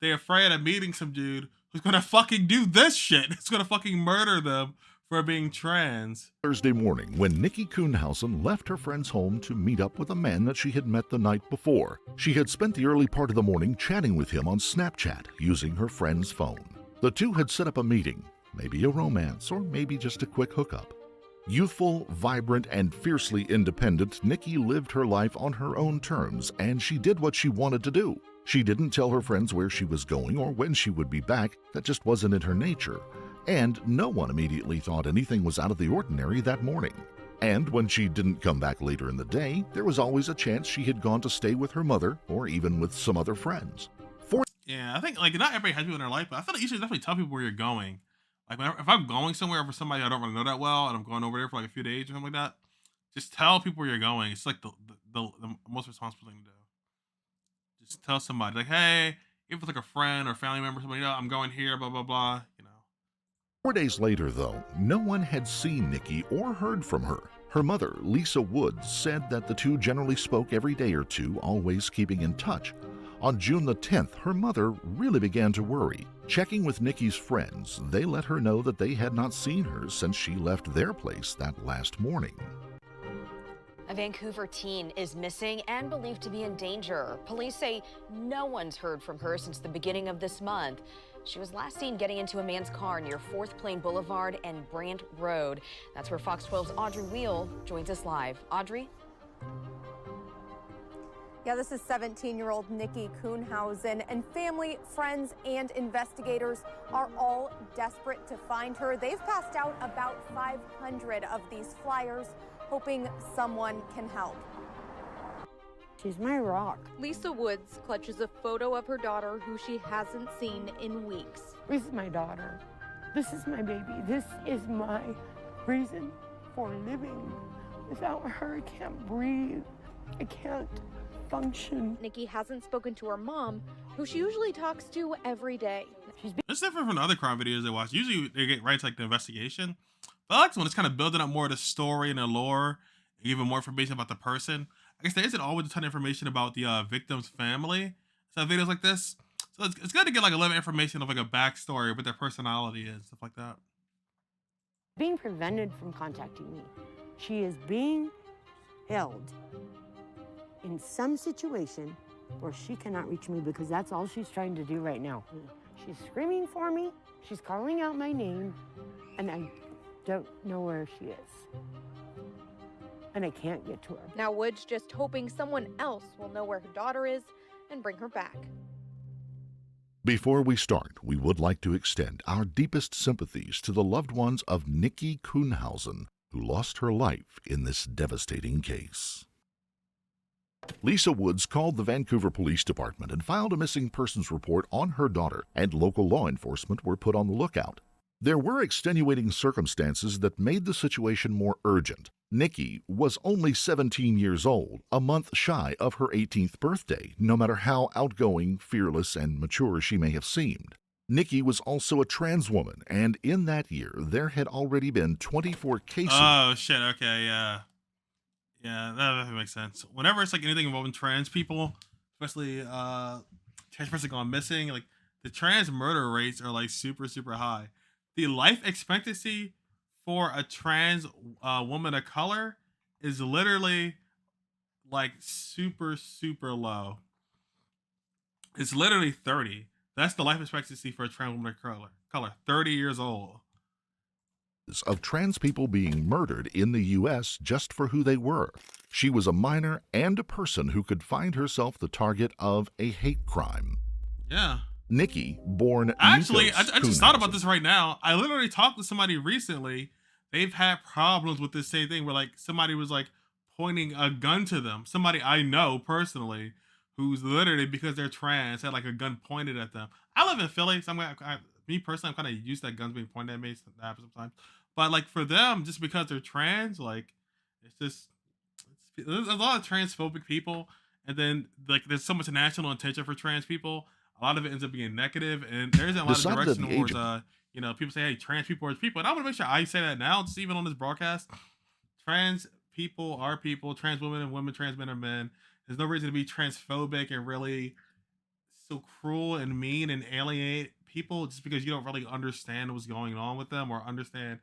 they're afraid of meeting some dude who's gonna fucking do this shit. It's gonna fucking murder them for being trans. Thursday morning when Nikki Kuhnhausen left her friend's home to meet up with a man that she had met the night before. She had spent the early part of the morning chatting with him on Snapchat using her friend's phone. The two had set up a meeting, maybe a romance or maybe just a quick hookup. Youthful, vibrant, and fiercely independent, Nikki lived her life on her own terms, and she did what she wanted to do. She didn't tell her friends where she was going or when she would be back. That just wasn't in her nature. And no one immediately thought anything was out of the ordinary that morning. And when she didn't come back later in the day, there was always a chance she had gone to stay with her mother or even with some other friends. Yeah, I think like not everybody has people in their life, but I feel like you should definitely tell people where you're going. Like if I'm going somewhere for somebody I don't really know that well, and I'm going over there for like a few days or something like that, just tell people where you're going. It's like the most responsible thing to do. Just tell somebody like, hey, if it's like a friend or family member, somebody, I'm going here, blah blah blah. 4 days later, though, no one had seen Nikki or heard from her. Her mother, Lisa Woods, said that the two generally spoke every day or two, always keeping in touch. On June the 10th, her mother really began to worry. Checking with Nikki's friends, they let her know that they had not seen her since she left their place that last morning. A Vancouver teen is missing and believed to be in danger. Police say no one's heard from her since the beginning of this month. She was last seen getting into a man's car near 4th Plain Boulevard and Brant Road. That's where Fox 12's Audrey Wheel joins us live. Audrey? Yeah, this is 17-year-old Nikki Kuhnhausen, and family, friends, and investigators are all desperate to find her. They've passed out about 500 of these flyers, hoping someone can help. She's my rock. Lisa Woods clutches a photo of her daughter who she hasn't seen in weeks. This is my daughter. This is my baby. This is my reason for living. Without her, I can't breathe. I can't function. Nikki hasn't spoken to her mom, who she usually talks to every day. It's different from the other crime videos they watch. Usually they get right to like the investigation. But I like when it's kind of building up more of the story and the lore, and even more information about the person. I guess there isn't always a ton of information about the victim's family. So videos like this, so it's good to get like a little information of like a backstory, what their personality is, stuff like that. Being prevented from contacting me. She is being held in some situation where she cannot reach me because that's all she's trying to do right now. She's screaming for me, she's calling out my name, and I don't know where she is. And I can't get to her. Now Woods just hoping someone else will know where her daughter is and bring her back. Before we start, we would like to extend our deepest sympathies to the loved ones of Nikki Kuhnhausen, who lost her life in this devastating case. Lisa Woods called the Vancouver Police Department and filed a missing persons report on her daughter, and local law enforcement were put on the lookout. There were extenuating circumstances that made the situation more urgent. Nikki was only 17 years old, a month shy of her 18th birthday, no matter how outgoing, fearless, and mature she may have seemed. Nikki was also a trans woman, and in that year, there had already been 24 cases. Oh, shit, okay, yeah. Yeah, that makes sense. Whenever it's like anything involving trans people, especially trans person gone missing, like the trans murder rates are like super, super high. The life expectancy for a trans woman of color is literally like super, super low. It's literally 30. That's the life expectancy for a trans woman of color, 30 years old. Of trans people being murdered in the U.S. just for who they were. She was a minor and a person who could find herself the target of a hate crime. Yeah. Nikki, born Actually, I just thought about this right now. I literally talked to somebody recently. They've had problems with this same thing where like somebody was like pointing a gun to them. Somebody I know personally who's literally, because they're trans, had like a gun pointed at them. I live in Philly, so me personally, I'm kind of used to guns being pointed at me. That happens sometimes. But like for them, just because they're trans, like there's a lot of transphobic people, and then like there's so much national attention for trans people. A lot of it ends up being negative, and there isn't a lot of direction towards people say, hey, trans people are people, and I want to make sure I say that now, just even on this broadcast. Trans people are people. Trans women and women, trans men are men. There's no reason to be transphobic and really so cruel and mean and alienate people just because you don't really understand what's going on with them or understand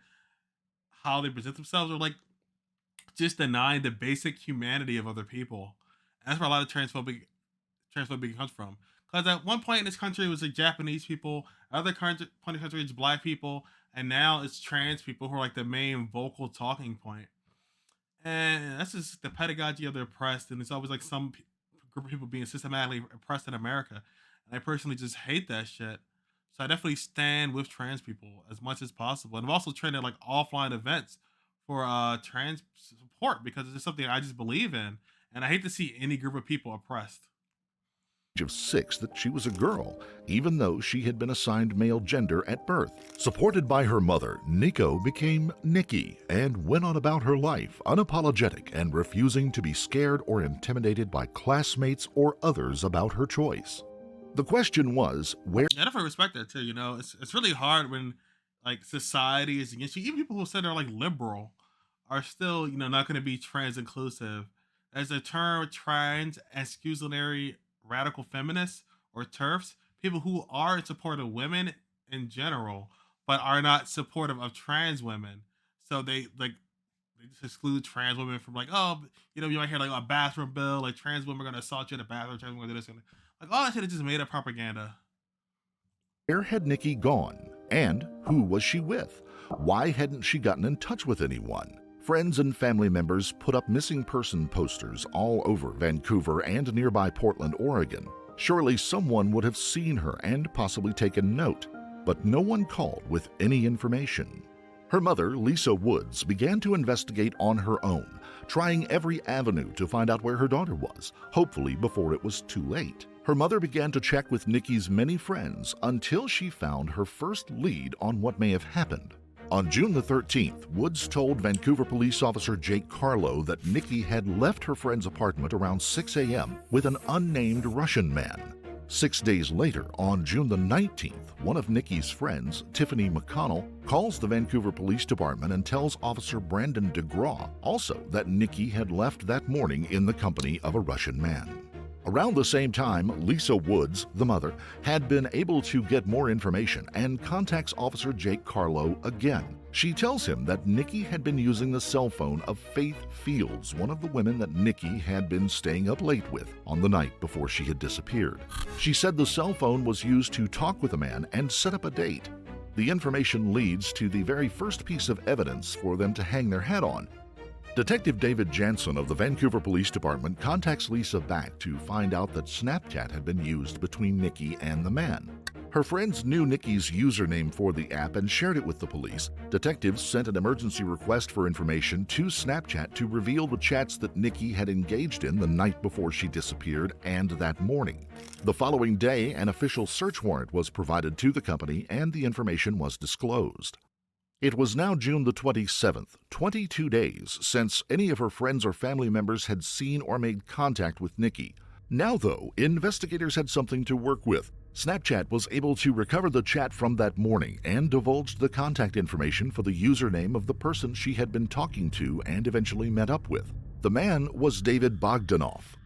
how they present themselves, or like just denying the basic humanity of other people. And that's where a lot of transphobia comes from. Because at one point in this country it was like Japanese people, point in the country it's black people, and now it's trans people who are like the main vocal talking point. And that's just the pedagogy of the oppressed, and it's always like group of people being systematically oppressed in America. And I personally just hate that shit. So I definitely stand with trans people as much as possible. And I've also trained at like offline events for trans support because it's just something I just believe in. And I hate to see any group of people oppressed. Of 6 that she was a girl, even though she had been assigned male gender at birth. Supported by her mother, Nico became Nikki and went on about her life, unapologetic and refusing to be scared or intimidated by classmates or others about her choice. The question was, where... I definitely respect that too. It's really hard when like society is against you. Even people who said they're like liberal are still, not going to be trans inclusive. As the term trans exclusionary radical feminists or TERFs, people who are in support of women in general, but are not supportive of trans women. So they just exclude trans women from like, oh, you might hear like a bathroom bill, like trans women are gonna assault you in the bathroom, trans women are gonna do this, like all that shit is just made up propaganda. Where had Nikki gone? And who was she with? Why hadn't she gotten in touch with anyone? Friends and family members put up missing person posters all over Vancouver and nearby Portland, Oregon. Surely someone would have seen her and possibly taken note, but no one called with any information. Her mother, Lisa Woods, began to investigate on her own, trying every avenue to find out where her daughter was, hopefully before it was too late. Her mother began to check with Nikki's many friends until she found her first lead on what may have happened. On June the 13th, Woods told Vancouver police officer Jake Carlo that Nikki had left her friend's apartment around 6 a.m. with an unnamed Russian man. 6 days later, on June the 19th, one of Nikki's friends, Tiffany McConnell, calls the Vancouver Police Department and tells Officer Brandon DeGraw also that Nikki had left that morning in the company of a Russian man. Around the same time, Lisa Woods, the mother, had been able to get more information and contacts Officer Jake Carlo again. She tells him that Nikki had been using the cell phone of Faith Fields, one of the women that Nikki had been staying up late with on the night before she had disappeared. She said the cell phone was used to talk with a man and set up a date. The information leads to the very first piece of evidence for them to hang their hat on. Detective David Jansen of the Vancouver Police Department contacts Lisa back to find out that Snapchat had been used between Nikki and the man. Her friends knew Nikki's username for the app and shared it with the police. Detectives sent an emergency request for information to Snapchat to reveal the chats that Nikki had engaged in the night before she disappeared and that morning. The following day, an official search warrant was provided to the company and the information was disclosed. It was now June the 27th, 22 days since any of her friends or family members had seen or made contact with Nikki. Now, though, investigators had something to work with. Snapchat was able to recover the chat from that morning and divulged the contact information for the username of the person she had been talking to and eventually met up with. The man was David Bogdanoff,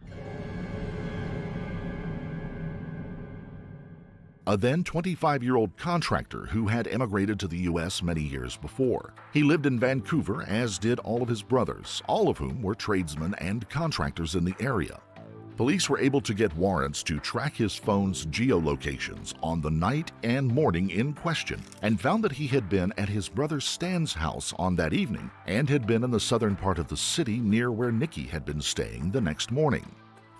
a then 25-year-old contractor who had emigrated to the U.S. many years before. He lived in Vancouver, as did all of his brothers, all of whom were tradesmen and contractors in the area. Police were able to get warrants to track his phone's geolocations on the night and morning in question and found that he had been at his brother Stan's house on that evening and had been in the southern part of the city near where Nikki had been staying the next morning.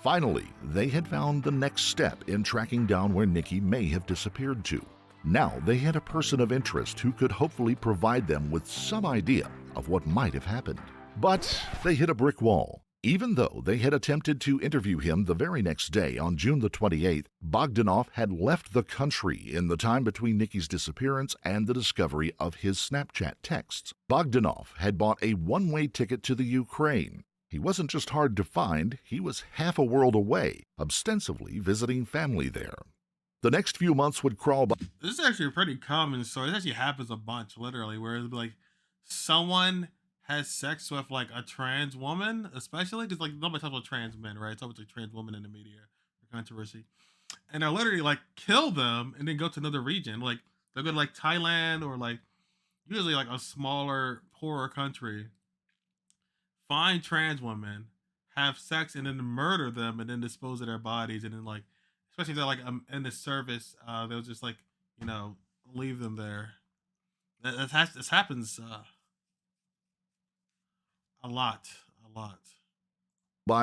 Finally, they had found the next step in tracking down where Nikki may have disappeared to. Now they had a person of interest who could hopefully provide them with some idea of what might have happened. But they hit a brick wall. Even though they had attempted to interview him the very next day on June the 28th, Bogdanoff had left the country in the time between Nikki's disappearance and the discovery of his Snapchat texts. Bogdanoff had bought a one-way ticket to the Ukraine. He wasn't just hard to find, he was half a world away, ostensibly visiting family there. The next few months would crawl by. This is actually a pretty common story. This actually happens a bunch, literally, where it's like someone has sex with like a trans woman, especially because like nobody talks about trans men, right? It's always like trans women in the media for controversy. and they'll literally like kill them and then go to another region. Like they'll go to like Thailand or like usually like a smaller, poorer country, find trans women, have sex, and then murder them, and then dispose of their bodies, and then like, especially if they're like in the service, they'll just like you know leave them there. This happens a lot, a lot.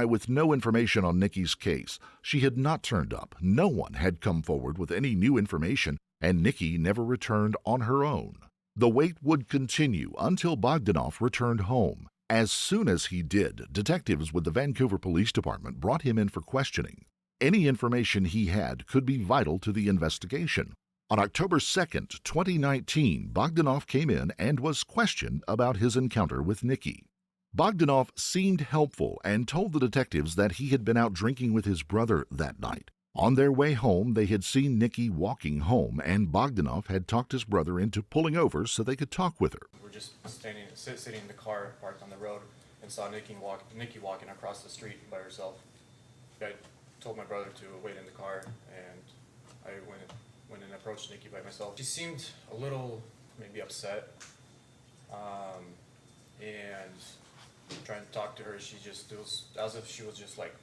With no information on Nikki's case, she had not turned up. No one had come forward with any new information, and Nikki never returned on her own. The wait would continue until Bogdanoff returned home. As soon as he did, detectives with the Vancouver Police Department brought him in for questioning. Any information he had could be vital to the investigation. On October 2nd, 2019, Bogdanoff came in and was questioned about his encounter with Nikki. Bogdanoff seemed helpful and told the detectives that he had been out drinking with his brother that night. On their way home, they had seen Nikki walking home, and Bogdanoff had talked his brother into pulling over so they could talk with her. We're just sitting in the car parked on the road and saw Nikki walking across the street by herself. I told my brother to wait in the car, and I went and approached Nikki by myself. She seemed a little maybe upset, and trying to talk to her, it was as if she was just like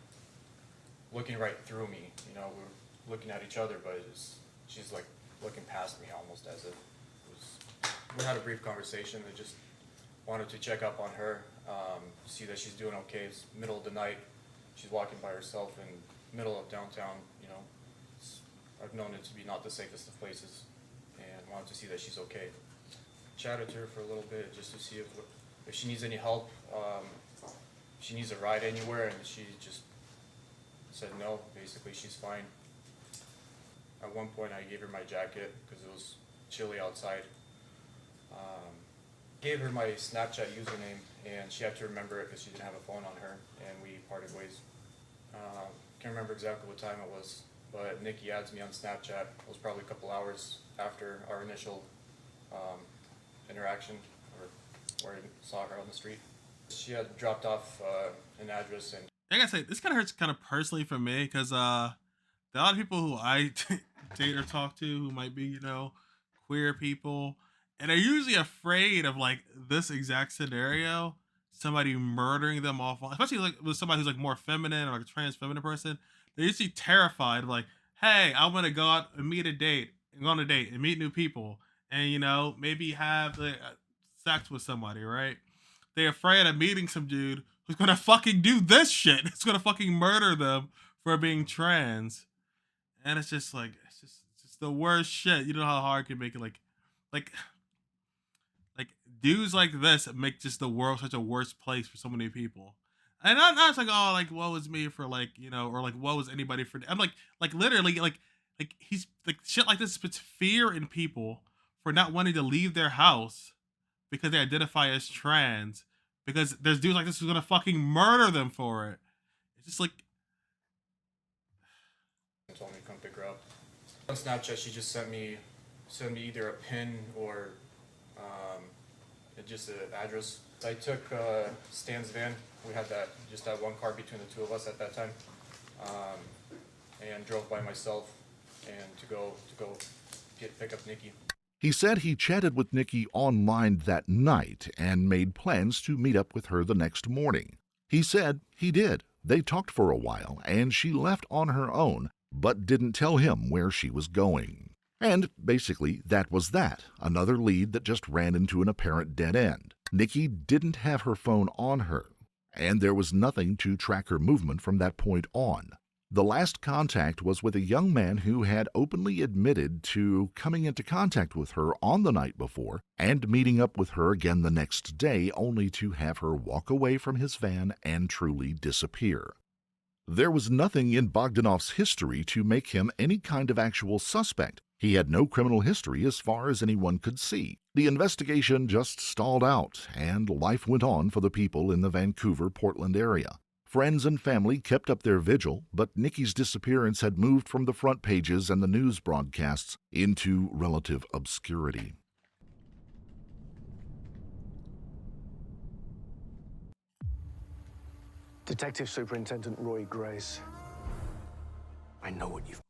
looking right through me. You know, we were looking at each other, but she's like looking past me almost as if we had a brief conversation. I just wanted to check up on her, see that she's doing okay. It's middle of the night. She's walking by herself in middle of downtown. You know, I've known it to be not the safest of places, and wanted to see that she's okay. Chatted to her for a little bit just to see if she needs any help, she needs a ride anywhere, and she just said no. Basically, she's fine. At one point, I gave her my jacket because it was chilly outside. Gave her my Snapchat username, and she had to remember it because she didn't have a phone on her, and we parted ways. Can't remember exactly what time it was, but Nikki adds me on Snapchat. It was probably a couple hours after our initial interaction, or where I saw her on the street. She had dropped off an address, and I gotta say, this kind of hurts kind of personally for me because there are a lot of people who I date or talk to who might be, you know, queer people, and they're usually afraid of like this exact scenario, somebody murdering them off, especially like with somebody who's like more feminine or like a trans feminine person. They're usually terrified of like, hey, I'm gonna go out and go on a date and meet new people, and you know maybe have sex with somebody, right? They're afraid of meeting some dude who's gonna fucking do this shit. It's gonna fucking murder them for being trans, and it's just like it's just the worst shit. You know how hard it can make it like dudes like this make just the world such a worse place for so many people. And not it's like, oh, like woe is me for like, you know, or like woe is anybody for. I'm like literally like he's like shit like this puts fear in people for not wanting to leave their house because they identify as trans, because there's dudes like this who's gonna fucking murder them for it. It's just like, told me to come pick her up. On Snapchat, she just sent me either a pin or just an address. I took Stan's van. We had that one car between the two of us at that time, and drove by myself and to go pick up Nikki. He said he chatted with Nikki online that night and made plans to meet up with her the next morning. He said he did. They talked for a while, and she left on her own, but didn't tell him where she was going. And basically, that was that. Another lead that just ran into an apparent dead end. Nikki didn't have her phone on her, and there was nothing to track her movement from that point on. The last contact was with a young man who had openly admitted to coming into contact with her on the night before and meeting up with her again the next day, only to have her walk away from his van and truly disappear. There was nothing in Bogdanoff's history to make him any kind of actual suspect. He had no criminal history as far as anyone could see. The investigation just stalled out, and life went on for the people in the Vancouver-Portland area. Friends and family kept up their vigil, but Nikki's disappearance had moved from the front pages and the news broadcasts into relative obscurity. Detective Superintendent Roy Grace, I know what you've...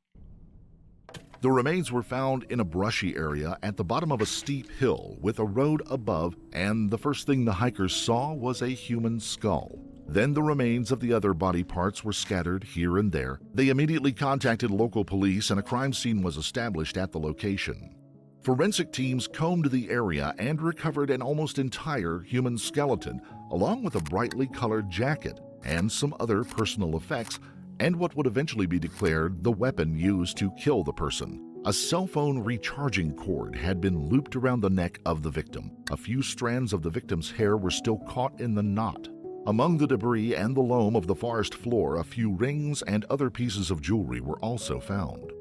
The remains were found in a brushy area at the bottom of a steep hill with a road above, and the first thing the hikers saw was a human skull. Then the remains of the other body parts were scattered here and there. They immediately contacted local police, and a crime scene was established at the location. Forensic teams combed the area and recovered an almost entire human skeleton, along with a brightly colored jacket and some other personal effects, and what would eventually be declared the weapon used to kill the person. A cell phone recharging cord had been looped around the neck of the victim. A few strands of the victim's hair were still caught in the knot. Among the debris and the loam of the forest floor, a few rings and other pieces of jewelry were also found.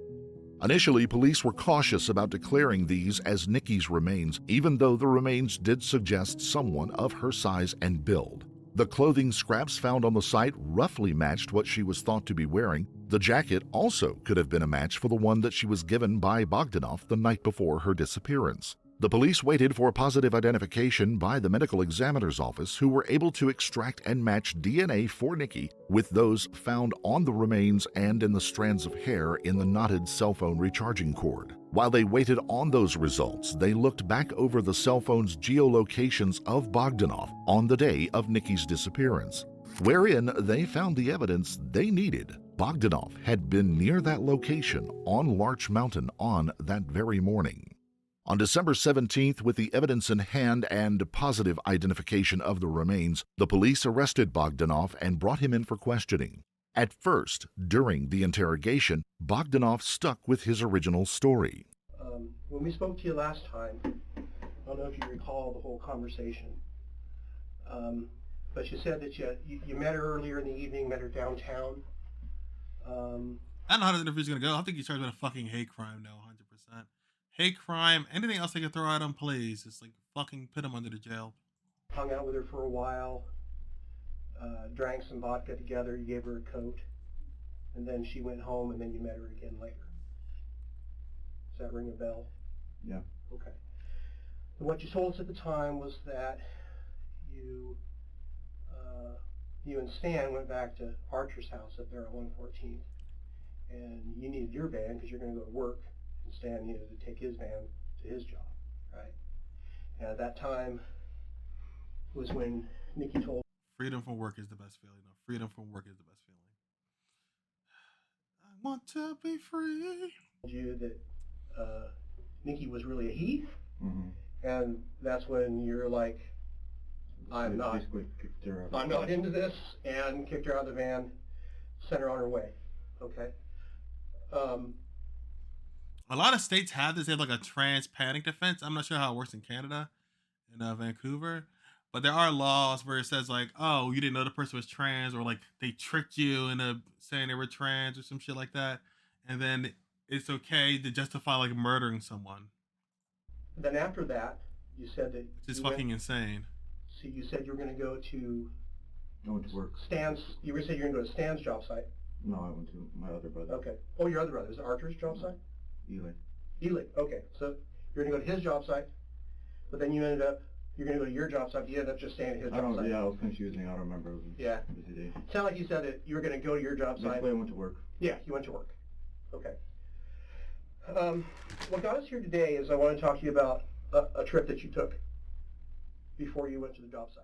Initially, police were cautious about declaring these as Nikki's remains, even though the remains did suggest someone of her size and build. The clothing scraps found on the site roughly matched what she was thought to be wearing. The jacket also could have been a match for the one that she was given by Bogdanov the night before her disappearance. The police waited for positive identification by the medical examiner's office, who were able to extract and match DNA for Nikki with those found on the remains and in the strands of hair in the knotted cell phone recharging cord. While they waited on those results, they looked back over the cell phone's geolocations of Bogdanov on the day of Nikki's disappearance, wherein they found the evidence they needed. Bogdanov had been near that location on Larch Mountain on that very morning. On December 17th, with the evidence in hand and positive identification of the remains, the police arrested Bogdanov and brought him in for questioning. At first, during the interrogation, Bogdanov stuck with his original story. When we spoke to you last time, I don't know if you recall the whole conversation, but you said that you met her earlier in the evening, met her downtown. I don't know how this interview's going to go. I think he's charged with a fucking hate crime now, 100%. Hate crime, anything else they can throw at him, please. Just like fucking put him under the jail. Hung out with her for a while, drank some vodka together, you gave her a coat, and then she went home, and then you met her again later. Does that ring a bell? Yeah. Okay. And what you told us at the time was that you and Stan went back to Archer's house up there on 114th, and you needed your van because you're going to go to work. Stan needed to take his van to his job, right? And at that time was when Nikki told freedom from work is the best feeling. No, freedom from work is the best feeling. I want to be free. you that Nikki was really a he, Mm-hmm. and that's when you're like, I'm not into this, and kicked her out of the van, sent her on her way. Okay. A lot of states have this. They have like a trans panic defense. I'm not sure how it works in Canada, in Vancouver, but there are laws where it says like, oh, you didn't know the person was trans, or like they tricked you into saying they were trans or some shit like that, and then it's okay to justify like murdering someone. Then after that, you said that It's fucking insane. So you said you were going to go to I went to work. Stan's. You were saying you're going to go to Stan's job site. No, I went to my other brother. Okay. Oh, your other brother. Is it Archer's job site? Eli. Eli. Okay. So you're going to go to his job site, but then you're going to go to your job site. But you ended up just staying at his job site. Yeah, I was confusing. I don't remember. It was a busy day. It sounded like you said that you were going to go to your job site. Basically, I went to work. Yeah, you went to work. Okay. What got us here today is I want to talk to you about a trip that you took before you went to the job site.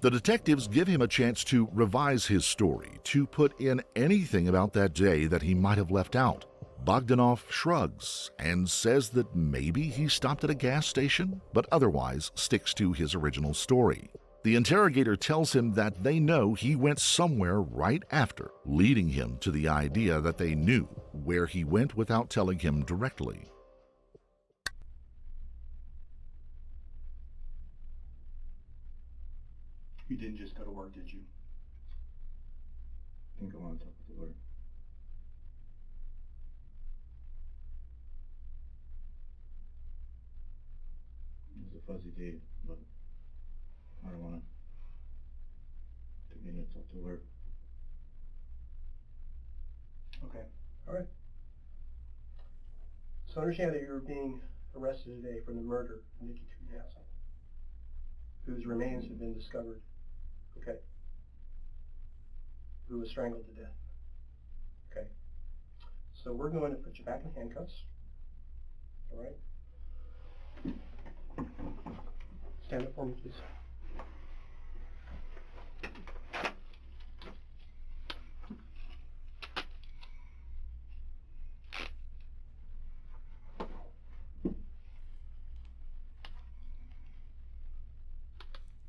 The detectives give him a chance to revise his story, to put in anything about that day that he might have left out. Bogdanov shrugs and says that maybe he stopped at a gas station, but otherwise sticks to his original story. The interrogator tells him that they know he went somewhere right after, leading him to the idea that they knew where he went without telling him directly. You didn't just go to work, did you? I think I want to talk with the lawyer. It was a fuzzy day, but I don't want to take me to talk to the lawyer. Okay. All right. So understand that you're being arrested today for the murder of Nikki Kuhnhausen, whose remains have been discovered. Okay. Who was strangled to death. Okay. So we're going to put you back in handcuffs. All right? Stand up for me, please.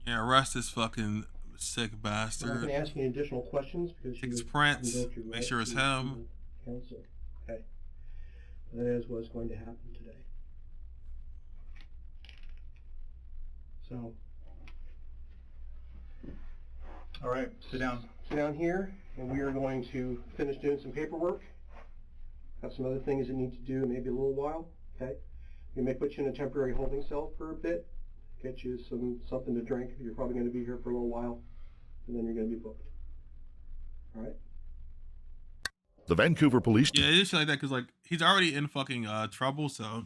Yeah, arrest this fucking sick I'm not bastard. going to ask you any additional questions because Takes you prints, can go through make sure it's rights him. and counsel. Okay. That is what's going to happen today. So, All right, sit down. sit down here, and we are going to finish doing some paperwork. Have some other things that need to do, maybe a little while. Okay. We may put you in a temporary holding cell for a bit, get you something to drink. You're probably going to be here for a little while, and then you're going to be booked. All right. The Vancouver Police Yeah, it is shit like that because like he's already in fucking trouble, so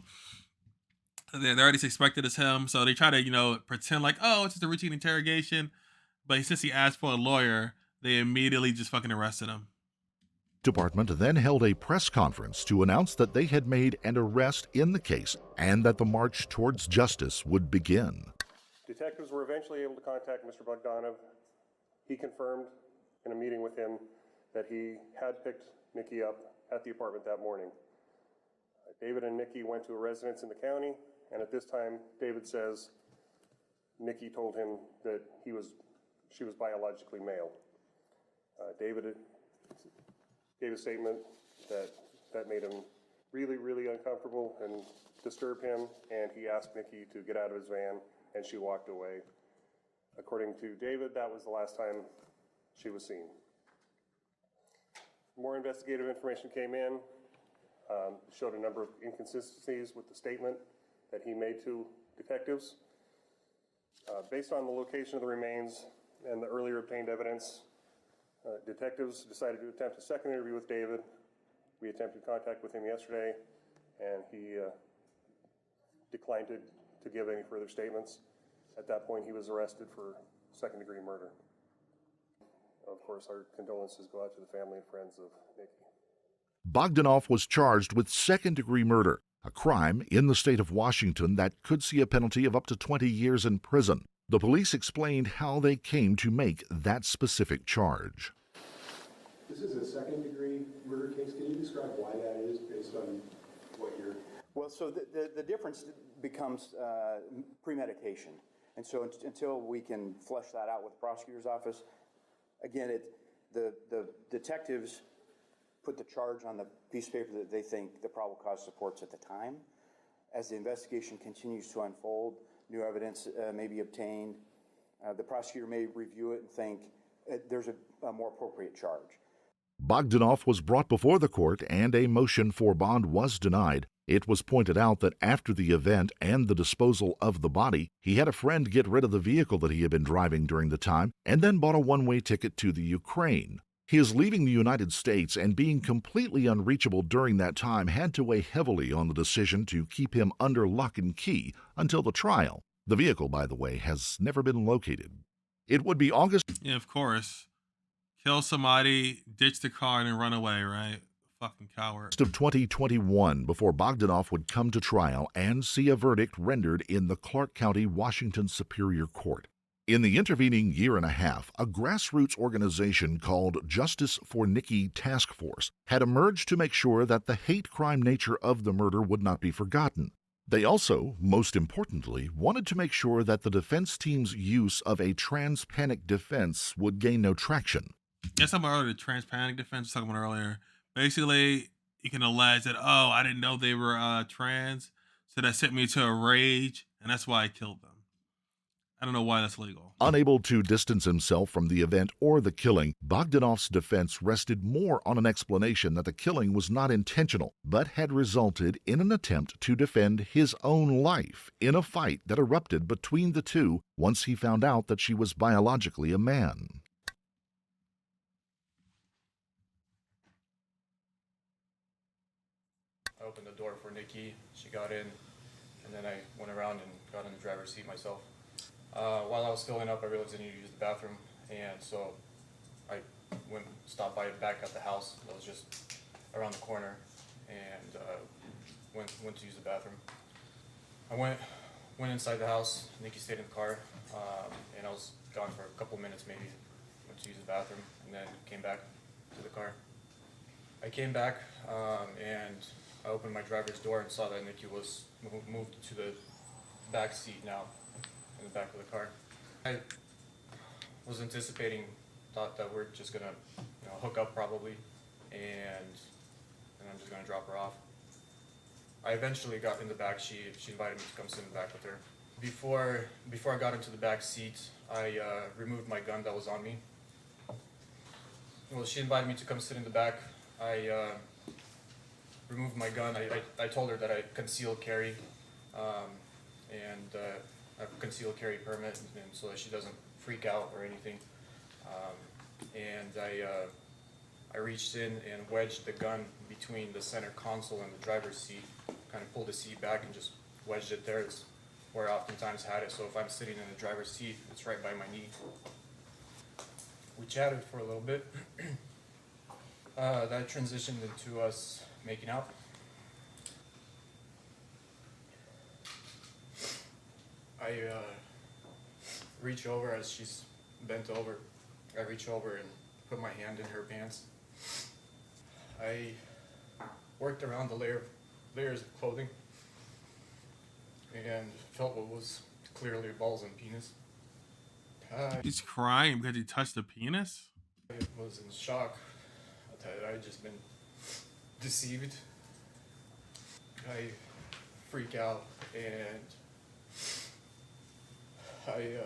they already suspected it's him. So they try to pretend like, oh, it's just a routine interrogation, but since he asked for a lawyer, they immediately just fucking arrested him. Department then held a press conference to announce that they had made an arrest in the case and that the march towards justice would begin. Detectives were eventually able to contact Mr. Bogdanov. He confirmed in a meeting with him that he had picked Nikki up at the apartment that morning. David and Nikki went to a residence in the county, and at this time, David says Nikki told him that she was biologically male. David gave a statement that made him really, really uncomfortable and disturbed him, and he asked Nikki to get out of his van, and she walked away. According to David, that was the last time she was seen. More investigative information came in, showed a number of inconsistencies with the statement that he made to detectives. Based on the location of the remains and the earlier obtained evidence, detectives decided to attempt a second interview with David. We attempted contact with him yesterday, and he declined to give any further statements. At that point, he was arrested for second-degree murder. Of course, our condolences go out to the family and friends of Nikki. Bogdanov was charged with second-degree murder, a crime in the state of Washington that could see a penalty of up to 20 years in prison. The police explained how they came to make that specific charge. This is a second-degree murder case. Can you describe why that is based on what you're... Well, so the difference becomes premeditation. And so until we can flesh that out with the prosecutor's office, again, the detectives put the charge on the piece of paper that they think the probable cause supports at the time. As the investigation continues to unfold, new evidence may be obtained. The prosecutor may review it and think there's a more appropriate charge. Bogdanov was brought before the court and a motion for bond was denied. It was pointed out that after the event and the disposal of the body, he had a friend get rid of the vehicle that he had been driving during the time and then bought a one-way ticket to the Ukraine. His leaving the United States and being completely unreachable during that time had to weigh heavily on the decision to keep him under lock and key until the trial. The vehicle, by the way, has never been located. It would be August... Yeah, of course. Kill somebody, ditch the car, and then run away, right? Fucking coward. ...of 2021 before Bogdanov would come to trial and see a verdict rendered in the Clark County, Washington Superior Court. In the intervening year and a half, a grassroots organization called Justice for Nikki Task Force had emerged to make sure that the hate crime nature of the murder would not be forgotten. They also, most importantly, wanted to make sure that the defense team's use of a trans-panic defense would gain no traction. Yes, I'm earlier, the trans-panic defense I was talking about earlier. Basically, you can allege that, oh, I didn't know they were trans, so that sent me to a rage, and that's why I killed them. I don't know why that's legal. Unable to distance himself from the event or the killing, Bogdanov's defense rested more on an explanation that the killing was not intentional, but had resulted in an attempt to defend his own life in a fight that erupted between the two once he found out that she was biologically a man. I opened the door for Nikki. She got in, and then I went around and got in the driver's seat myself. While I was filling up, I realized I needed to use the bathroom, and so I stopped by back at the house that was just around the corner. and went to use the bathroom. I went inside the house. Nikki stayed in the car, and I was gone for a couple minutes maybe. Went to use the bathroom, and then came back to the car. I came back, and I opened my driver's door and saw that Nikki was moved to the back seat now, in the back of the car. I was anticipating, thought that we're just gonna, hook up probably, and I'm just gonna drop her off. I eventually got in the back. She invited me to come sit in the back with her. Before I got into the back seat, I removed my gun that was on me. Well, she invited me to come sit in the back. I removed my gun. I told her that I conceal carry, and I have a concealed carry permit, and so that she doesn't freak out or anything. And I reached in and wedged the gun between the center console and the driver's seat. Kind of pulled the seat back and just wedged it there. It's where I oftentimes had it. So if I'm sitting in the driver's seat, it's right by my knee. We chatted for a little bit. That transitioned into us making out. I reach over as she's bent over. I reach over and put my hand in her pants. I worked around the layers of clothing and felt what was clearly balls and penis. He's crying because he touched the penis? I was in shock that I had just been deceived. I freak out and I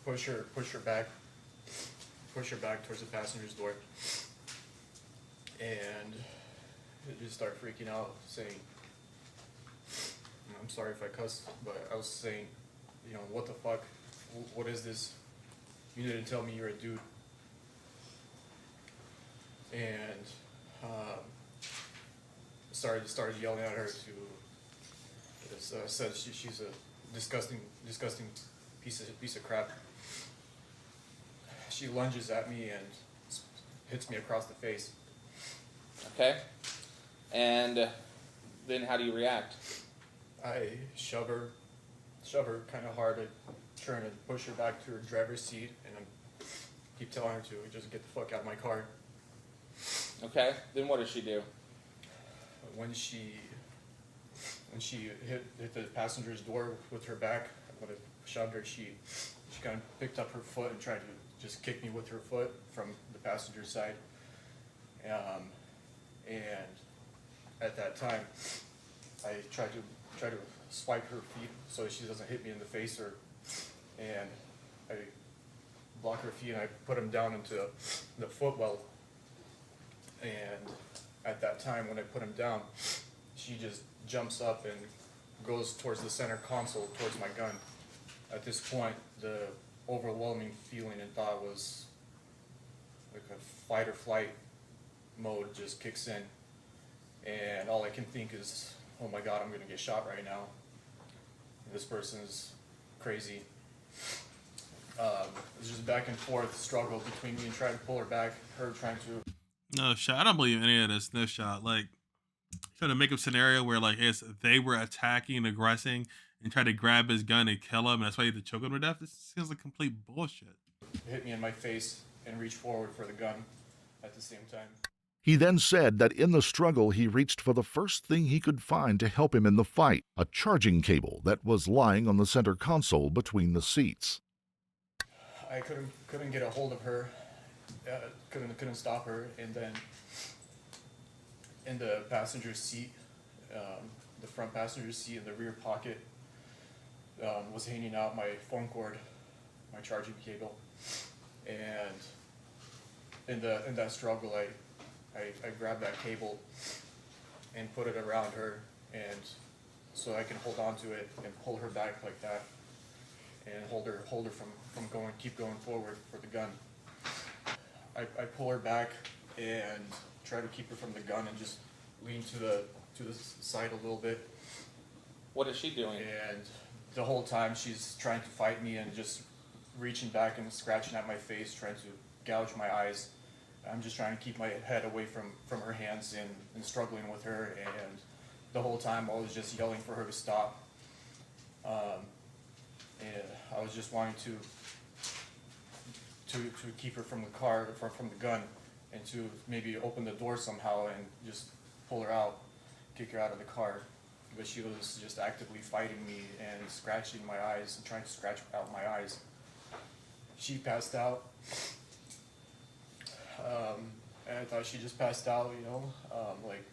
push her back towards the passenger's door, and I just start freaking out, saying, I'm sorry if I cussed, but I was saying, what the fuck? What is this? You didn't tell me you're a dude. And started yelling at her to said she's a disgusting piece of crap. She lunges at me and hits me across the face. Okay. And then how do you react? I shove her kind of hard. I turn and push her back to her driver's seat, and I keep telling her to just get the fuck out of my car. Okay. Then what does she do? When she hit the passenger's door with her back, when I shoved her, she kind of picked up her foot and tried to just kick me with her foot from the passenger side. And at that time, I tried to swipe her feet so that she doesn't hit me in the face, and I block her feet and I put them down into the footwell. And at that time, when I put him down, she just jumps up and goes towards the center console, towards my gun. At this point, the overwhelming feeling and thought was like a fight or flight mode just kicks in. And all I can think is, oh my God, I'm gonna get shot right now. This person is crazy. It's just back and forth struggle between me and trying to pull her back, her trying to. No shot. I don't believe any of this. No shot. Like, trying to make a scenario where like they were attacking and aggressing and tried to grab his gun and kill him, and that's why he had to choke him to death. This seems like complete bullshit. Hit me in my face and reach forward for the gun at the same time. He then said that in the struggle he reached for the first thing he could find to help him in the fight, a charging cable that was lying on the center console between the seats. I couldn't get a hold of her, couldn't stop her, and then in the passenger seat, the front passenger seat in the rear pocket was hanging out my phone cord, my charging cable, and in that struggle I grabbed that cable and put it around her, and so I can hold on to it and pull her back like that, and hold her from keep going forward for the gun. I pull her back and try to keep her from the gun and just lean to the side a little bit. What is she doing? And the whole time she's trying to fight me and just reaching back and scratching at my face, trying to gouge my eyes. I'm just trying to keep my head away from her hands and struggling with her, and the whole time I was just yelling for her to stop. And I was just wanting to keep her from the car, from the gun, and to maybe open the door somehow and just pull her out, kick her out of the car. But she was just actively fighting me and scratching my eyes and trying to scratch out my eyes. She passed out. And I thought she just passed out, you know, like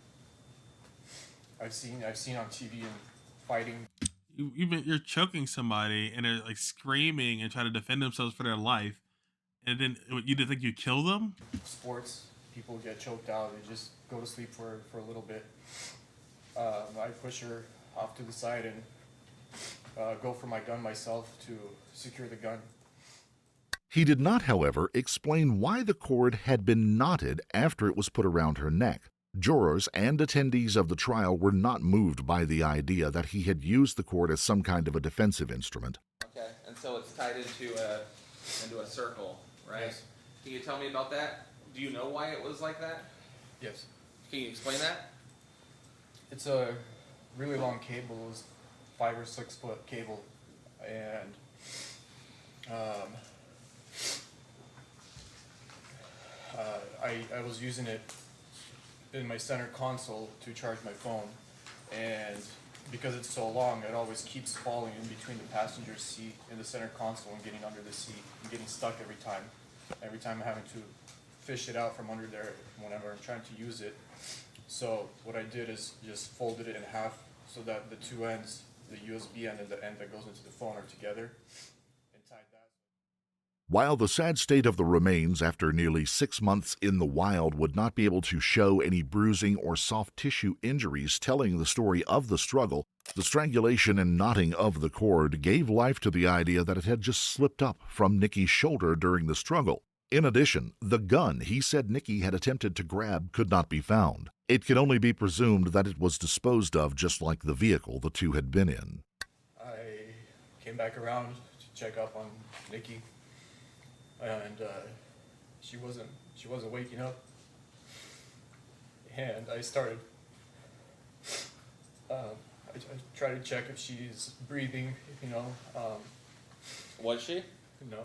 I've seen on TV and fighting. You're choking somebody and they're like screaming and trying to defend themselves for their life, and then you didn't think you kill them? Sports, people get choked out. They just go to sleep for a little bit. I push her off to the side and go for my gun myself to secure the gun. He did not, however, explain why the cord had been knotted after it was put around her neck. Jurors and attendees of the trial were not moved by the idea that he had used the cord as some kind of a defensive instrument. Okay, and so it's tied into a circle, right? Yes. Can you tell me about that? Do you know why it was like that? Yes. Can you explain that? It's a really long cable. It was 5 or 6 foot cable, and I was using it in my center console to charge my phone, and because it's so long, it always keeps falling in between the passenger seat and the center console and getting under the seat and getting stuck every time. Every time I'm having to fish it out from under there whenever I'm trying to use it. So what I did is just folded it in half so that the two ends, the USB end and the end that goes into the phone, are together, and tied that. While the sad state of the remains after nearly 6 months in the wild would not be able to show any bruising or soft tissue injuries telling the story of the struggle, the strangulation and knotting of the cord gave life to the idea that it had just slipped up from Nikki's shoulder during the struggle. In addition, the gun he said Nikki had attempted to grab could not be found. It can only be presumed that it was disposed of just like the vehicle the two had been in. I came back around to check up on Nikki, and she wasn't waking up, and I started. I tried to check if she's breathing. You know. Was she? No.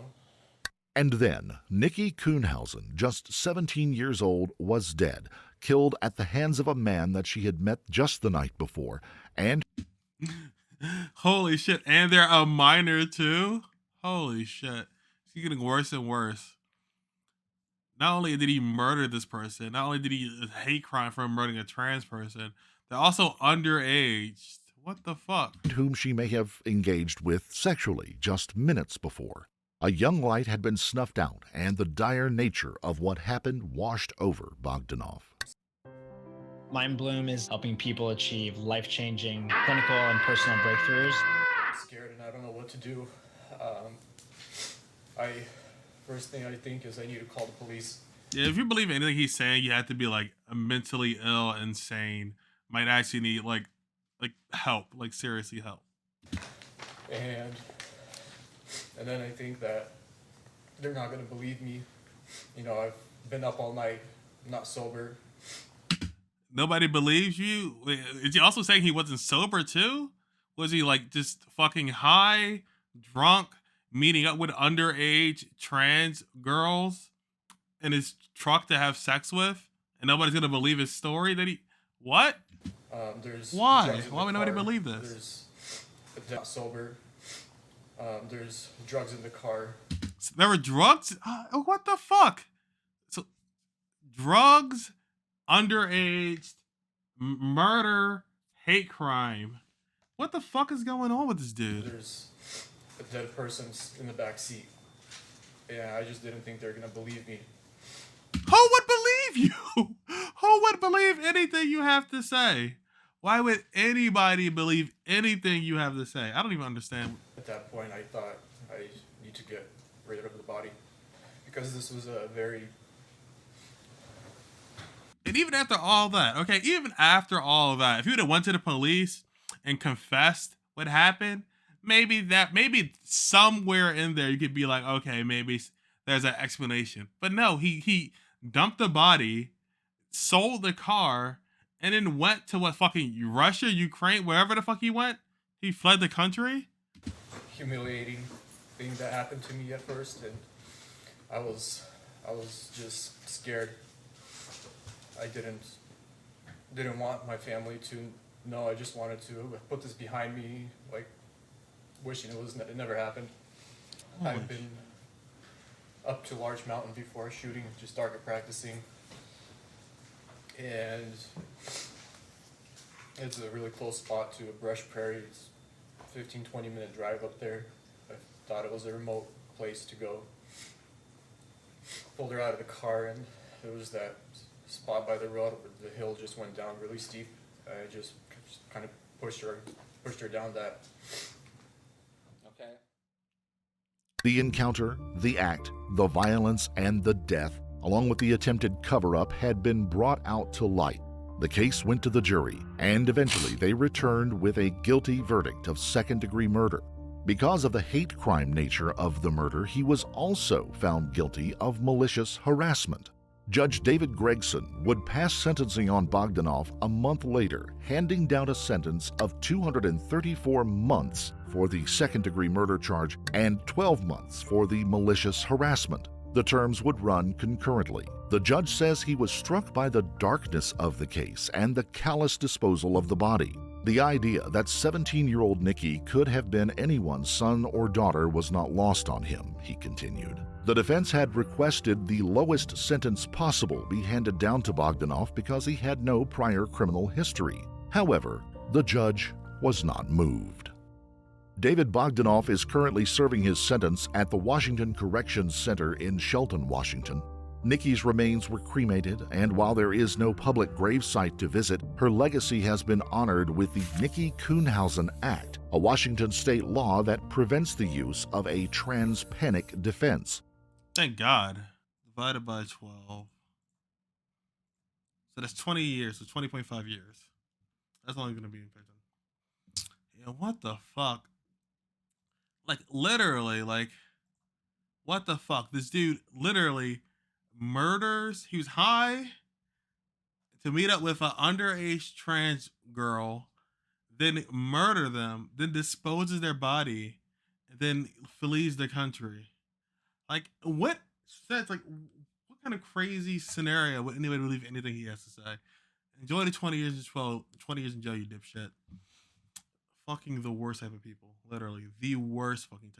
And then, Nikki Kuhnhausen, just 17 years old, was dead, killed at the hands of a man that she had met just the night before, and... Holy shit, and they're a minor too? Holy shit. It's getting worse and worse. Not only did he murder this person, not only did he hate crime for murdering a trans person, they're also underage. What the fuck? ...whom she may have engaged with sexually just minutes before. A young light had been snuffed out, and the dire nature of what happened washed over Bogdanov. Mind Bloom is helping people achieve life-changing clinical and personal breakthroughs. I'm scared and I don't know what to do. First thing I think is I need to call the police. Yeah, if you believe anything he's saying, you have to be like mentally ill, insane. Might actually need like help, like seriously help. And then I think that they're not going to believe me. You know, I've been up all night, I'm not sober. Nobody believes you? Is he also saying he wasn't sober too? Was he like just fucking high, drunk, meeting up with underage trans girls in his truck to have sex with? And nobody's going to believe his story that he... What? Why? Why would nobody believe this? There's not sober. There's drugs in the car. So there were drugs? What the fuck? So, drugs, underage, murder, hate crime. What the fuck is going on with this dude? There's a dead person in the back seat. Yeah, I just didn't think they were gonna believe me. Who would believe you? Who would believe anything you have to say? Why would anybody believe anything you have to say? I don't even understand. At that point, I thought I need to get rid of the body because this was a very... And even after all that, okay, even after all of that, if you would have went to the police and confessed what happened, maybe somewhere in there you could be like, okay, maybe there's an explanation. But no, he dumped the body, sold the car, and then went to what, fucking Russia, Ukraine, wherever the fuck he went? He fled the country? Humiliating thing that happened to me at first, and I was just scared. I didn't want my family to know. I just wanted to put this behind me, like wishing it never happened. I've been up to Large Mountain before shooting, just started practicing, and it's a really close spot to a brush prairie. It's 15-20 minute drive up there. I thought it was a remote place to go. Pulled her out of the car, and there was that spot by the road where the hill just went down really steep. I just kind of pushed her down that. Okay. The encounter, the act, the violence, and the death, along with the attempted cover-up, had been brought out to light. The case went to the jury, and eventually they returned with a guilty verdict of second-degree murder. Because of the hate crime nature of the murder, he was also found guilty of malicious harassment. Judge David Gregson would pass sentencing on Bogdanov a month later, handing down a sentence of 234 months for the second-degree murder charge and 12 months for the malicious harassment. The terms would run concurrently. The judge says he was struck by the darkness of the case and the callous disposal of the body. The idea that 17-year-old Nikki could have been anyone's son or daughter was not lost on him, he continued. The defense had requested the lowest sentence possible be handed down to Bogdanov because he had no prior criminal history. However, the judge was not moved. David Bogdanov is currently serving his sentence at the Washington Corrections Center in Shelton, Washington. Nikki's remains were cremated, and while there is no public gravesite to visit, her legacy has been honored with the Nikki Kuhnhausen Act, a Washington state law that prevents the use of a trans-panic defense. Thank God. Divided by 12. So that's 20 years, so 20.5 years. That's only going to be in prison. Yeah, what the fuck? Like, literally, like, what the fuck? This dude literally murders. He was high to meet up with an underage trans girl, then murder them, then disposes their body, and then flees the country. Like, what sense? Like, what kind of crazy scenario would anybody believe anything he has to say? Enjoy the 20 years in 20 years in jail, you dipshit. Fucking the worst type of people. Literally, the worst fucking type.